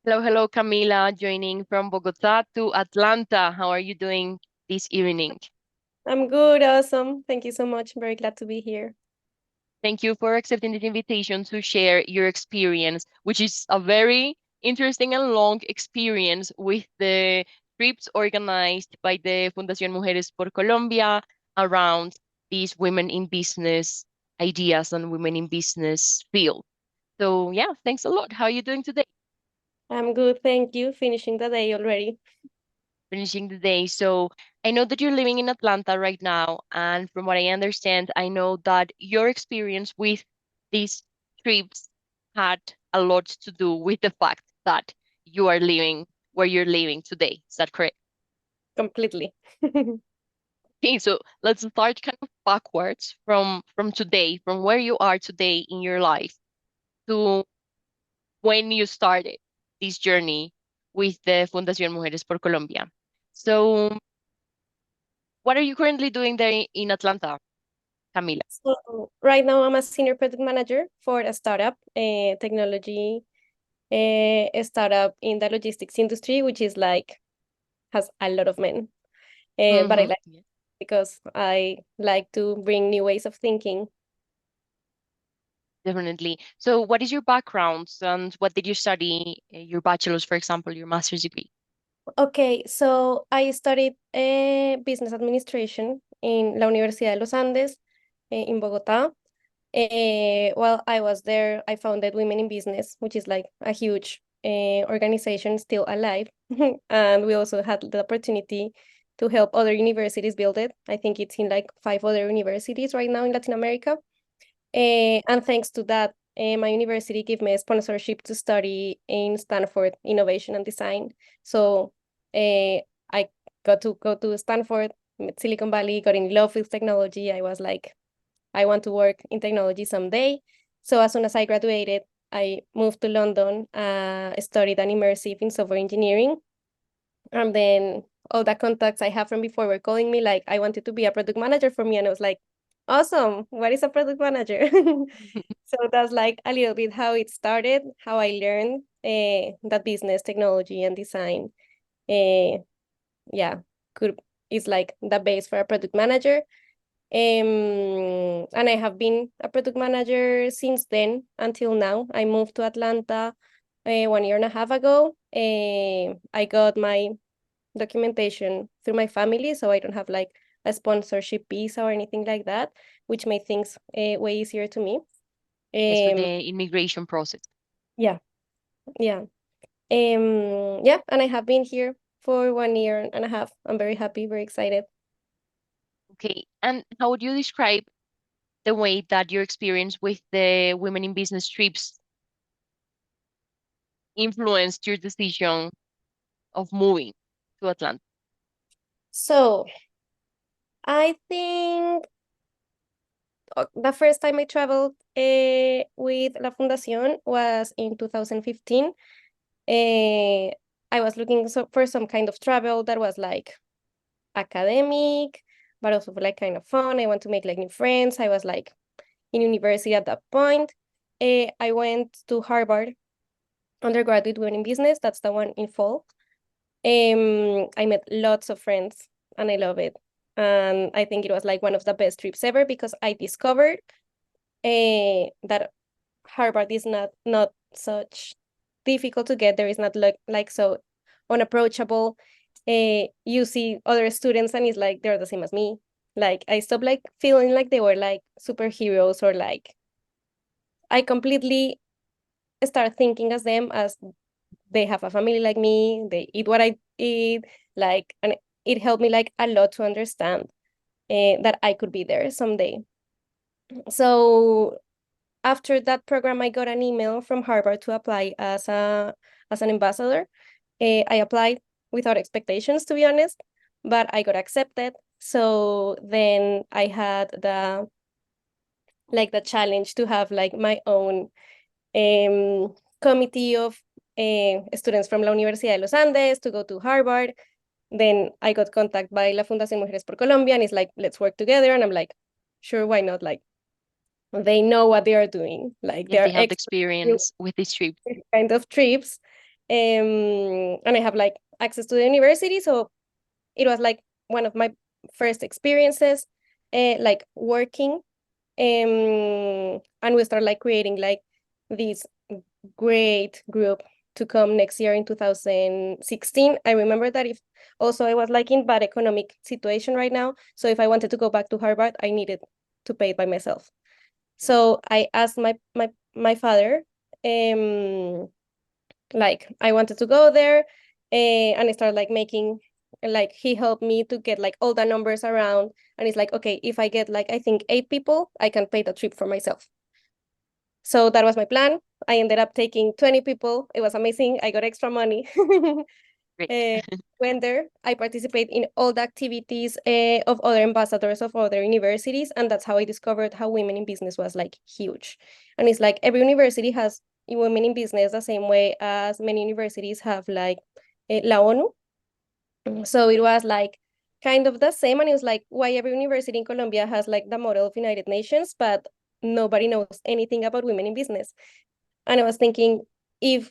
Hello, hello, Camila, joining from Bogota to Atlanta. How are you doing this evening? I'm good, awesome. Thank you so much. I'm very glad to be here. Thank you for accepting the invitation to share your experience, which is a very interesting and long experience with the trips organized by the Fundación Mujeres por Colombia around these women in business ideas and women in business field. So yeah, thanks a lot. How are you doing today? I'm good, thank you. Finishing the day already. Finishing the day. So I know that you're living in Atlanta right now, and from what I understand, I know that your experience with these trips had a lot to do with the fact that you are living where you're living today. Is that correct? Completely. Okay, so let's start kind of backwards from today, from where you are today in your life to when you started this journey with the Fundación Mujeres por Colombia. So what are you currently doing there in Atlanta, Camila? So right now I'm a senior product manager for a startup, a technology a startup in the logistics industry, which is like has a lot of men. But I Mm-hmm. like Yeah, because I like to bring new ways of thinking. definitely. So, what is your background and what did you study? Your bachelor's, for example, your master's degree? Okay, so I studied business administration in la Universidad de Los Andes in Bogota. While I was there, I founded Women in Business, which is like a huge organization still alive. And we also had the opportunity to help other universities build it. I think it's in like 5 other universities right now in Latin America. And thanks to that, my university gave me a sponsorship to study in Stanford Innovation and Design. So I got to go to Stanford, Silicon Valley, got in love with technology. I was like, I want to work in technology someday. So as soon as I graduated, I moved to London, studied an immersive in software engineering. And then all the contacts I have from before were calling me like I wanted to be a product manager for me. And I was like, awesome. What is a product manager? So that's like a little bit how it started, how I learned that business, technology, and design. Uh, yeah, could is like the base for a product manager. And I have been a product manager since then until now. I moved to Atlanta 1 year and a half ago. I got my documentation through my family, so I don't have like a sponsorship visa or anything like that, which made things way easier to me. Yes, for Um, the immigration process. yeah, yeah. Yeah, and I have been here for 1 year and a half. I'm very happy, very excited. Okay. And how would you describe the way that your experience with the women in business trips influenced your decision of moving to Atlanta? So I think the first time I traveled with La Fundación was in 2015. Uh, I was looking for some kind of travel that was like academic, but also like kind of fun. I want to make like new friends. I was like in university at that point. I went to Harvard undergraduate women in business. That's the one in fall. I met lots of friends and I love it. And I think it was like one of the best trips ever because I discovered that Harvard is not such difficult to get there. It's not like so unapproachable. You see other students and it's like they're the same as me. Like I stopped like feeling like they were like superheroes or like I completely start thinking as them as they have a family like me, they eat what I eat, like, and it helped me like a lot to understand that I could be there someday. So after that program, I got an email from Harvard to apply as an ambassador. I applied without expectations, to be honest, but I got accepted. So then I had the challenge to have like my own committee of students from la Universidad de Los Andes to go to Harvard. Then I got contacted by La Fundación Mujeres por Colombia, and it's like, let's work together. And I'm like, sure, why not? Like, they know what they are doing. Like, Yes, they're they have the experts in experience with this trip. this kind of trips. And I have like access to the university. So it was like one of my first experiences, like working. And we start like creating like this great group to come next year in 2016. I remember that if also I was like in bad economic situation right now. So if I wanted to go back to Harvard, I needed to pay it by myself. So I asked my father, like I wanted to go there, and I started like making, like he helped me to get like all the numbers around, and it's like, okay, if I get like I think 8 people, I can pay the trip for myself. So that was my plan. I ended up taking 20 people. It was amazing. I got extra money. Great. Went there. I participate in all the activities of other ambassadors of other universities, and that's how I discovered how women in business was like huge. And it's like every university has women in business the same way as many universities have like La ONU. So it was like kind of the same, and it was like why every university in Colombia has like the model of United Nations, but nobody knows anything about women in business. And I was thinking, if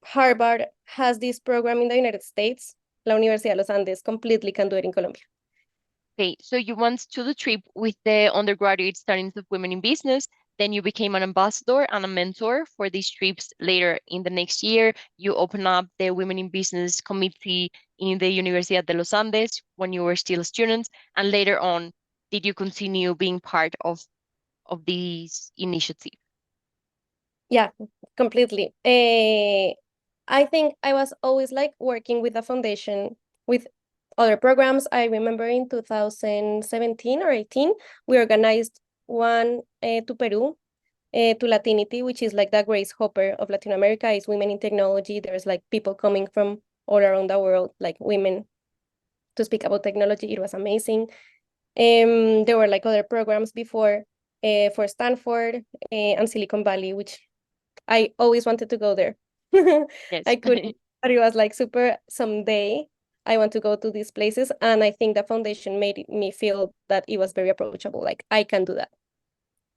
Harvard has this program in the United States, La Universidad de Los Andes completely can do it in Colombia. Okay, so you went to the trip with the undergraduate studies of women in business. Then you became an ambassador and a mentor for these trips later in the next year. You opened up the Women in Business Committee in the Universidad de Los Andes when you were still students. And later on, did you continue being part of these initiatives? Yeah, completely. I think I was always like working with the foundation with other programs. I remember in 2017 or 18, we organized one to Peru, to Latinity, which is like the Grace Hopper of Latin America, is women in technology. There's like people coming from all around the world, like women to speak about technology. It was amazing. There were like other programs before for Stanford and Silicon Valley, which I always wanted to go there. Yes. I couldn't, but it was like super someday I want to go to these places. And I think the foundation made me feel that it was very approachable. Like I can do that.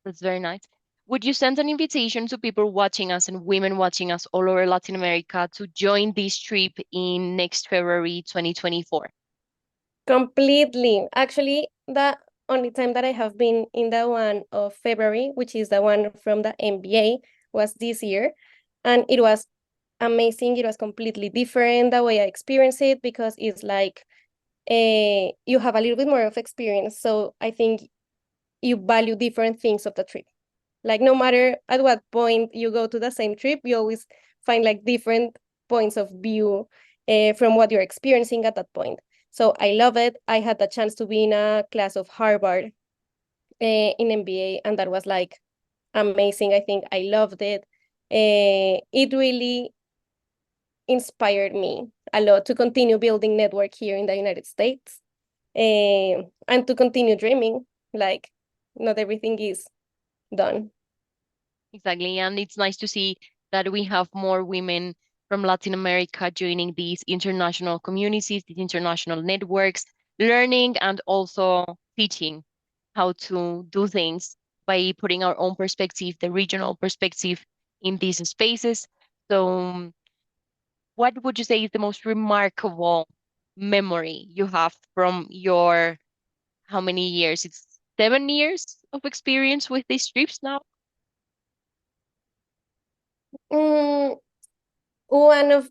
That's very nice. Would you send an invitation to people watching us and women watching us all over Latin America to join this trip in next February 2024? Completely. Actually, the only time that I have been in the one of February, which is the one from the MBA, was this year. And it was amazing. It was completely different the way I experienced it because it's like you have a little bit more of experience. So I think you value different things of the trip. Like no matter at what point you go to the same trip, you always find like different points of view from what you're experiencing at that point. So I love it. I had the chance to be in a class of Harvard in MBA, and that was like amazing. I think I loved it. It really inspired me a lot to continue building network here in the United States, and to continue dreaming. Like not everything is done. Exactly. And it's nice to see that we have more women from Latin America joining these international communities, these international networks, learning and also teaching how to do things by putting our own perspective, the regional perspective in these spaces. So, what would you say is the most remarkable memory you have from your how many years? It's 7 years of experience with these trips now. Mm, One of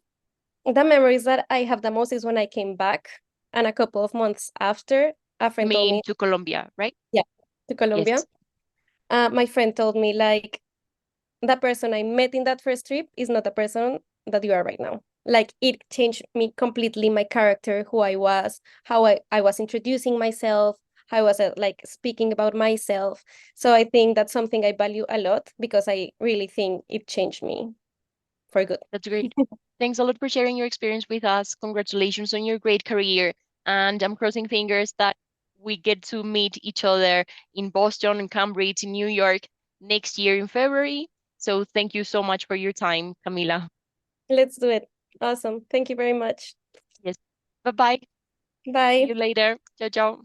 the memories that I have the most is when I came back, and a couple of months after, a You friend told mean me, to Colombia, right? yeah, to Colombia. Yes, My friend told me like the person I met in that first trip is not the person that you are right now. Like it changed me completely, my character, who I was, how I was introducing myself, how I was like speaking about myself. So I think that's something I value a lot because I really think it changed me for good. that's great. Thanks a lot for sharing your experience with us. Congratulations on your great career. And I'm crossing fingers that we get to meet each other in Boston and Cambridge in New York next year in February. So thank you so much for your time, Camila. Let's do it. Awesome. Thank you very much. Yes. Bye-bye. See Bye. you later. Ciao, ciao.